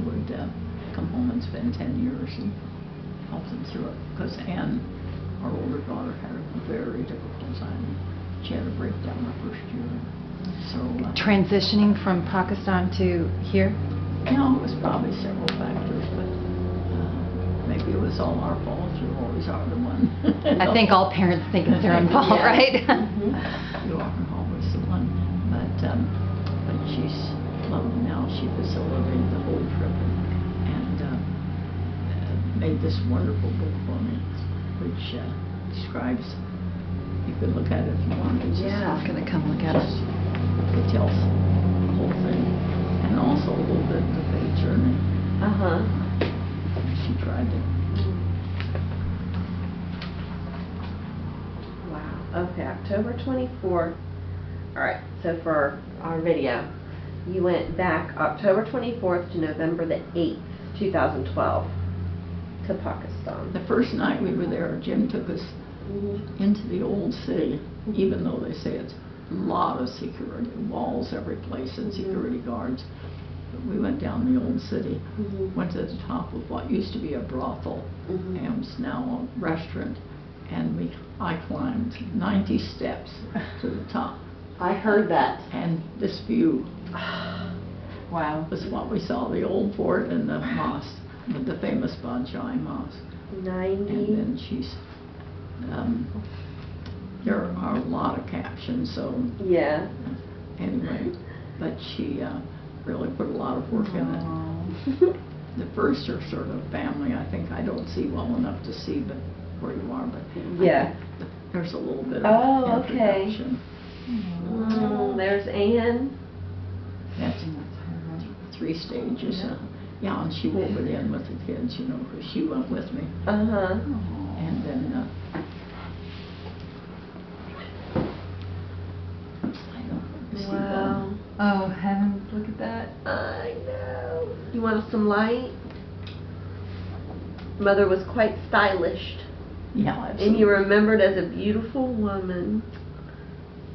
would come home and spend 10 years and help them through it. Because Anne, our older daughter, had a very difficult time. She had a breakdown the first year. So transitioning from Pakistan to here? No, it was probably several factors, but maybe it was all our fault. You always are the one. I think all parents think it's their own fault, right? You are always the one. But she's lovely now. She facilitated the whole trip and made this wonderful book for me, which describes. You could look at it if you wanted. Yeah, I'm gonna come look at it. It tells the whole thing, and also a little bit of the faith journey. She tried to. Wow. Okay, October 24th. All right. So for our video, you went back October 24th to November the 8th, 2012, to Pakistan. The first night we were there, Jim took us into the old city, even though they say it's a lot of security, walls every place and security guards. But we went down the old city, went to the top of what used to be a brothel, and was now a restaurant, and I climbed 90 steps to the top. I heard that. And this view Wow. was what we saw, the old fort and the mosque, the famous Bajai Mosque. 90. And then she's there are a lot of captions, so Yeah. anyway, but she really put a lot of work in it. The first are sort of family. I think I don't see well enough to see, but where you are, but Yeah. there's a little bit Oh, of okay. introduction. There's Anne. That's 3 stages. Yeah, and she wove it in with the kids, you know, because she went with me. And then Wow. Oh, heavens, look at that. I know. You want some light? Mother was quite stylish. Yeah, absolutely. And you remembered as a beautiful woman.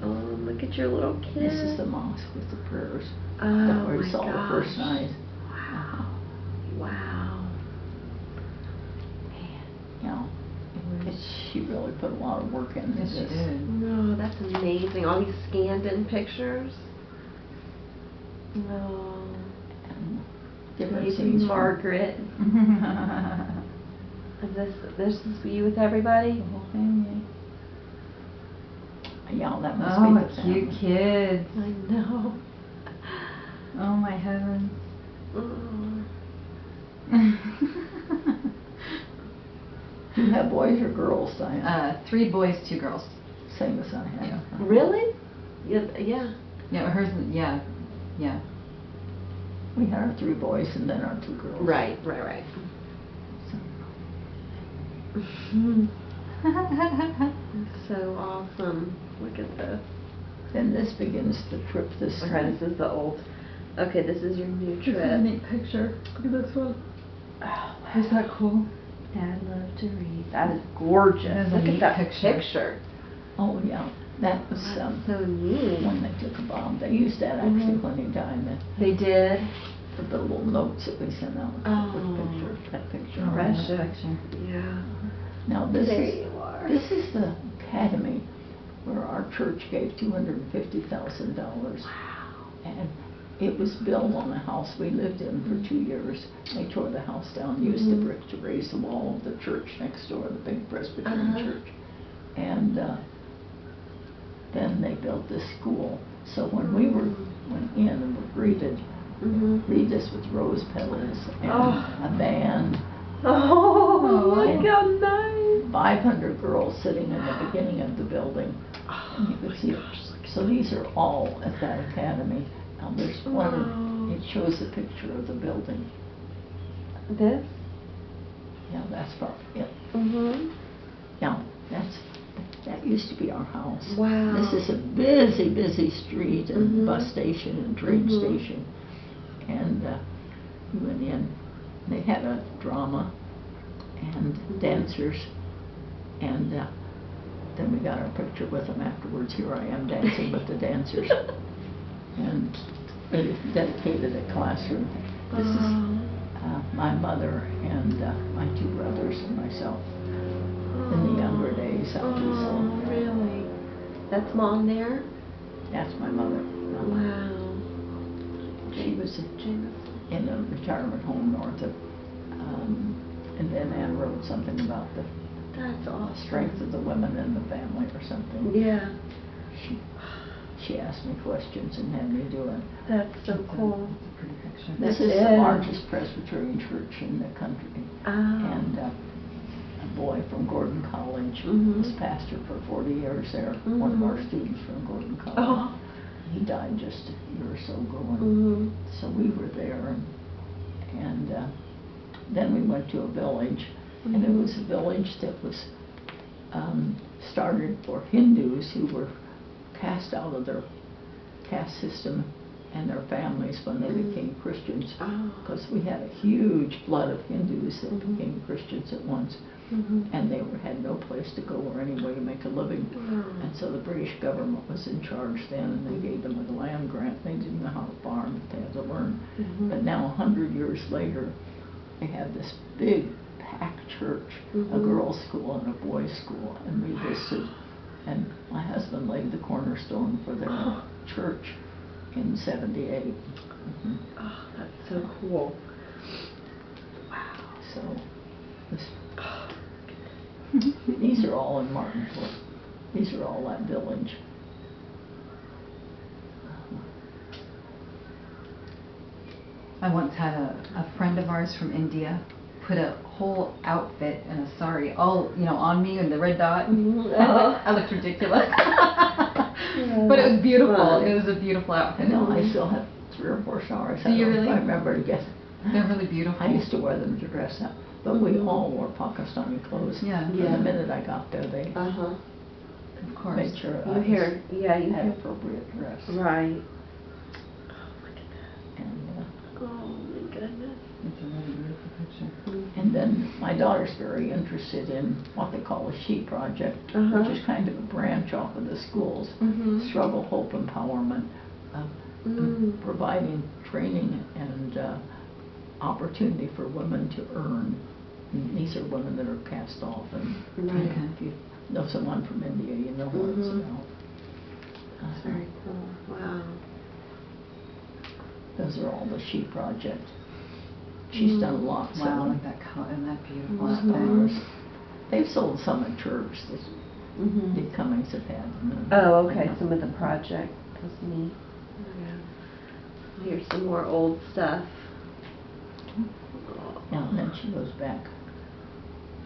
Oh, look at your little kid. This is the mosque with the prayers. Oh, that we my saw the first gosh. night. Wow. Wow. Yeah. She really put a lot of work into Yes, she this. did. No, that's amazing. All these scanned-in pictures. No. And different Baby scenes. Margaret. This is you with everybody? The whole family. Yeah, that must Oh, be my the family. cute kids. I know. Oh, my heavens. Do you have boys or girls, Diane? 3 boys, 2 girls. Same as I have. Yeah. Really? Yeah. Yeah, hers, yeah. We had our 3 boys and then our 2 girls. Right. So awesome. Look at this. Then this begins the trip this Okay, time. this is the old. Okay, this is your new This is a trip. neat picture. Look at this one. Oh, wow. Is that cool? Dad loved to read. That is gorgeous. That is a Look neat at that picture. picture. Oh, yeah. That was That's so neat. when they took a bomb. They used that actually when he died. They did. The little notes that we sent out. Oh. With that picture. Oh, Precious. that picture. Yeah. Now There this you are. is the academy where our church gave $250,000. Wow. And it was built on a house we lived in for 2 years. They tore the house down, used the brick to raise the wall of the church next door, the big Presbyterian church. And then they built this school. So when we went in and were greeted, read this with rose petals and a band. Oh, look how nice. 500 girls sitting in the beginning of the building. And you could see it. So these are all at that academy. Now there's one, it shows a picture of the building. This? Yeah, that's probably it. Yeah, that used to be our house. Wow. This is a busy street and bus station and train station. And we went in. They had a drama and dancers, and then we got our picture with them afterwards. Here I am dancing with the dancers. And they dedicated a classroom. This is my mother and my two brothers and myself in the younger days. Oh, really? That's mom there? That's my mother. Wow. She was in a retirement home north of, and then Ann wrote something about the That's awesome. strength of the women in the family or something. Yeah. She asked me questions and had me do it. That's so cool. That's a pretty picture. This is the largest Presbyterian church in the country. And a boy from Gordon College was pastor for 40 years there. One of our students from Gordon College. Oh. He died just a year or so ago. And so we were there. And then we went to a village. And it was a village that was started for Hindus who were cast out of their caste system and their families when they became Christians, because we had a huge flood of Hindus that became Christians at once, and they had no place to go or any way to make a living. And so the British government was in charge then, and they gave them a land grant. They didn't know how to farm, but they had to learn. But now 100 years later, they have this big packed church, a girls' school and a boys' school, and we visited. And my husband laid the cornerstone for their church in '78. Oh, that's so cool. Wow. So, these are all in Martinport. These are all that village. I once had a friend of ours from India put a whole outfit and a sari all, on me and the red dot. I looked ridiculous. But it was beautiful. Fun. It was a beautiful outfit. No, I still have 3 or 4 showers. Do you really? I remember to get. They're really beautiful. I used to wear them to dress up, but we all wore Pakistani clothes. Yeah. And the minute I got there, they Of course. made sure You I hear, yeah, you had hear. appropriate dress. Right. Oh, look at that. And, Oh, my goodness. It's a really beautiful picture. and then my daughter's very interested in what they call a SHE project, which is kind of a branch off of the schools. Struggle, Hope, Empowerment, providing training and opportunity for women to earn. And these are women that are cast off, and if you know someone from India, you know what it's about. That's very cool. Wow. Those are all the SHE project. She's done lots Wow, of look them. at that color and that beautiful Stars. outfit. They've sold some at church that the Cummings have had. Oh, okay. Some of the project. That's neat. Yeah. Here's some more old stuff. Yeah, and then she goes back.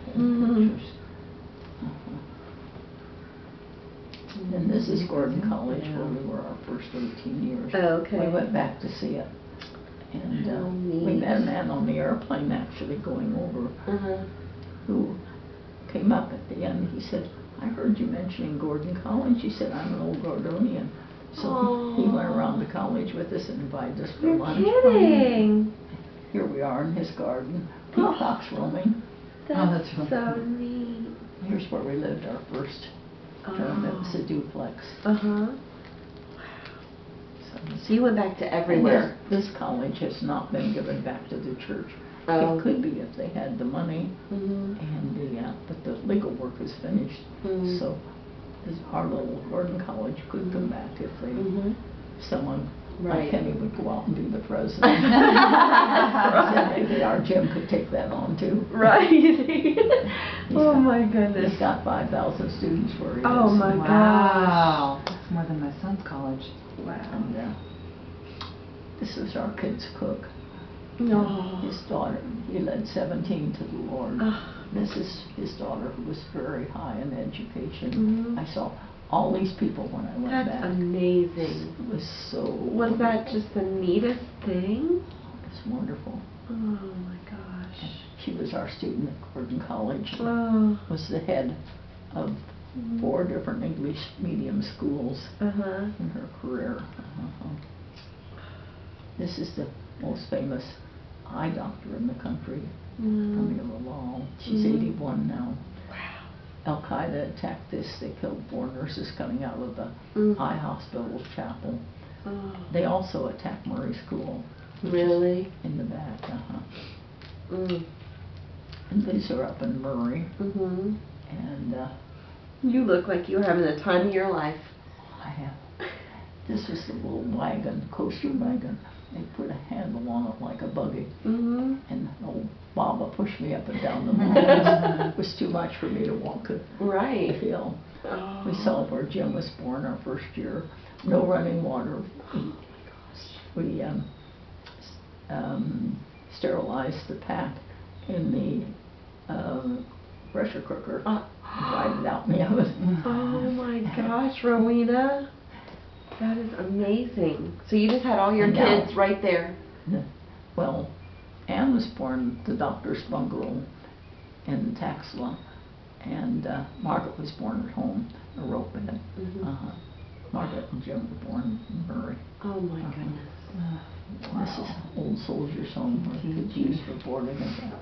Pictures. And this is Gordon College, where we were our first 18 years. Oh, okay. We went back to see it. And we met a man on the airplane actually going over who came up at the end. He said, I heard you mentioning Gordon College. He said, I'm an old Gordonian. So he went around the college with us and invited us for lunch. You're kidding. Here we are in his garden. Peacocks roaming. That's really so cool. neat. Here's where we lived our first term. It was a duplex. So you went back to everywhere. This college has not been given back to the church. Oh. It could be if they had the money, and but the legal work is finished. So our little Gordon College could come back if they someone like Penny would go out and be the president. Then maybe our Jim could take that on too. Right. Oh my goodness. He's got 5,000 students where he is. Oh my gosh. Wow. That's more than my son's college. Wow. And this is our kid's cook. No. His daughter, he led 17 to the Lord. This is his daughter, who was very high in education. I saw all these people when I went back. That's amazing. It was so Was that just the neatest thing? It's wonderful. Oh my gosh. She was our student at Gordon College. Oh. Was the head of 4 different English medium schools in her career. This is the most famous eye doctor in the country, Camila Lal. She's 81 now. Wow. Al-Qaeda attacked this. They killed 4 nurses coming out of the eye hospital chapel. They also attacked Murray School. Really? In the back. Mm. And these are up in Murray. Mhm. And You look like you were having the time of your life. I have. This is the little wagon, coaster wagon. They put a handle on it like a buggy. Mhm. And old Baba pushed me up and down the mountains. It was too much for me to walk the Right. hill. Oh. We saw where Jim was born our first year. No running water. We sterilized the pack in the pressure cooker. Dried it out in the oven. Oh my gosh, Rowena. That is amazing. So you just had all your And now- kids right there. Well, Anne was born at the doctor's bungalow in Taxila, and Margaret was born at home, a rope bed. Mhm. Margaret and Jim were born in Murray. Oh my goodness. This is old soldiers' home where kids used for boarding and that.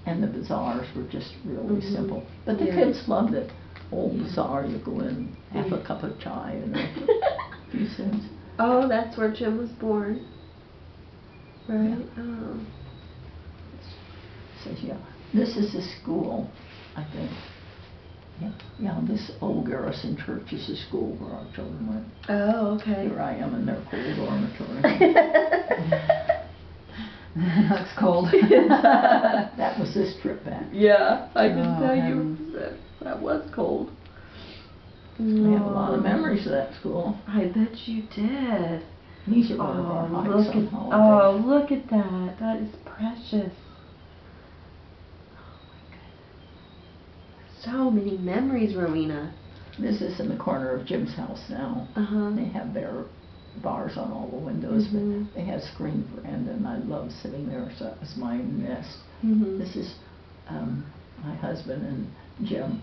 And the bazaars were just really Mhm. simple. But the Yeah. kids loved it. Old bazaar, you go in, half a cup of chai and a few cents. Oh, that's where Jim was born. Right? Yeah. Oh. Says, yeah, this is the school, I think. Yeah, this old Garrison Church is the school where our children went. Oh, okay. Here I am in their cold dormitory. Looks cold. That was this trip back. Yeah, I can Oh, tell you heavens. that was cold. We have a lot of memories of that school. I bet you did. These are one of our Oh, hikes look on at holiday. look at that. That is precious. Oh my goodness. So many memories, Rowena. This is in the corner of Jim's house now. Uh-huh. They have their bars on all the windows, Mhm. but they have screen veranda, and I love sitting there, so that was my nest. Mhm. This is my husband and Jim,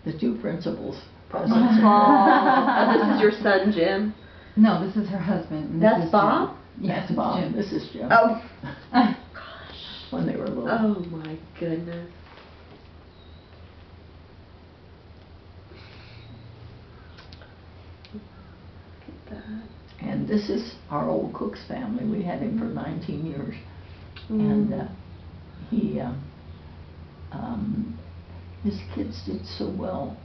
the two principals, presidents. Oh, this is your son, Jim. No, this is her husband. And That's this is Bob? Jim. Yes, That's it's Bob. Jim. This is Jim. Oh. Ah, When they were little. Oh my goodness. Look at that. And this is our old Cook's family. We had him for 19 years. Mm. And he, his kids did so well.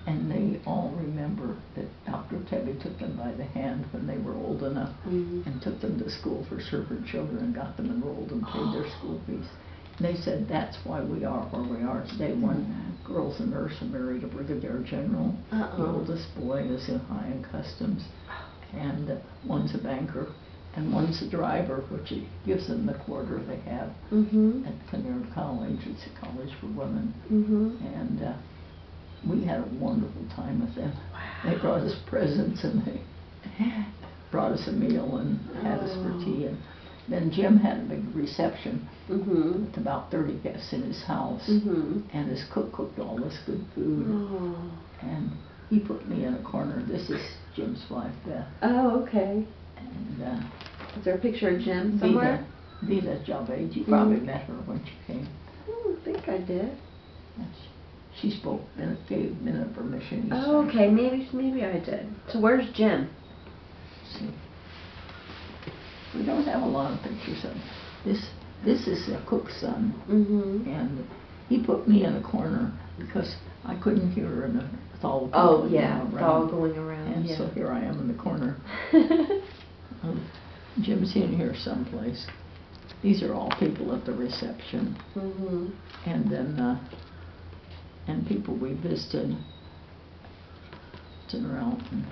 And they all remember that Dr. Tebby took them by the hand when they were old enough Mhm. and took them to school for Shepherd children and got them enrolled and paid their school fees. And they said that's why we are where we are today. One girl's a nurse and married a brigadier general. The oldest boy is high in customs. And one's a banker. And one's a driver, which it gives them the quarter they have Mhm. at Kinnear College. It's a college for women. Mhm. And we had a wonderful time with them. They brought us presents and they brought us a meal and had us for tea. And then Jim had a big reception Mhm. with about 30 guests in his house. Mhm. And his cook cooked all this good food. Oh. And he put me in a corner. This is Jim's wife, Beth. Oh, okay. And Is there a picture of Jim somewhere? Vida Javed. You probably met her when she came. I don't think I did. She spoke, gave minute permission. each Oh, time. okay. Maybe I did. So where's Jim? See. We don't have a lot of pictures of him. This is a cook's son, Mhm. and he put me in a corner because I couldn't hear with all the people Oh yeah, around. it's all going around. And Yeah. so here I am in the corner. Jim's in here someplace. These are all people at the reception, Mhm. and then and people we visited. Around. And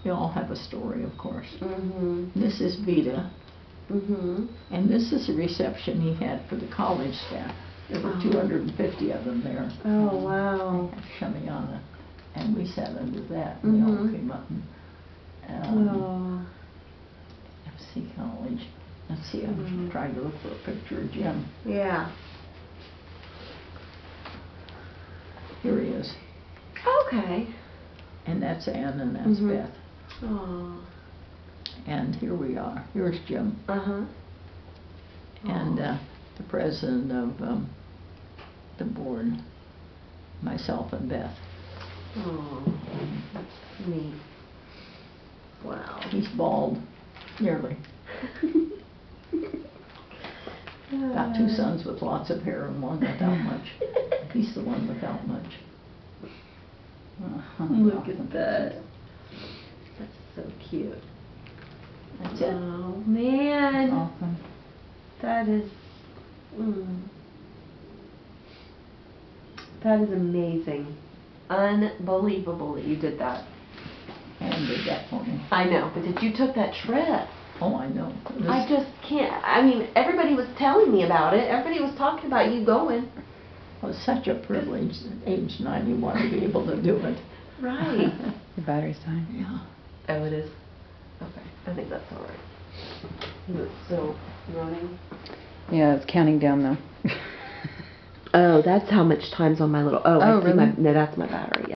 they all have a story, of course. Mhm. This is Vida. Mhm. And this is a reception he had for the college staff. There were 250 of them there. Oh wow. Shamiana. And we sat under that, and they all Mhm. came up and, Oh. FC College. Let's see, I'm Mhm. trying to look for a picture of Jim. Yeah. Here he is. Okay. And that's Ann, and that's Mhm. Beth. Oh. And here we are. Here's Jim. Uh-huh. And the president of the board, myself and Beth. Oh. That's neat. Wow. He's bald, nearly. got two sons with lots of hair and one without much. He's the one without much. Look at that. That's so cute. That's it. Oh, man. Awesome. That is, that is amazing. Unbelievable that you did that. And did that for me. I know, but that you took that trip. Oh, I know. It I was, just can't, I mean, everybody was telling me about it. Everybody was talking about you going. it was such a privilege at age 91 to be able to do it. Right. Your battery's dying. Yeah. Oh, it is? Okay, I think that's all right. Is it still running? Yeah, it's counting down though. Oh, that's how much time's on my little, Oh, I see really? no, that's my battery.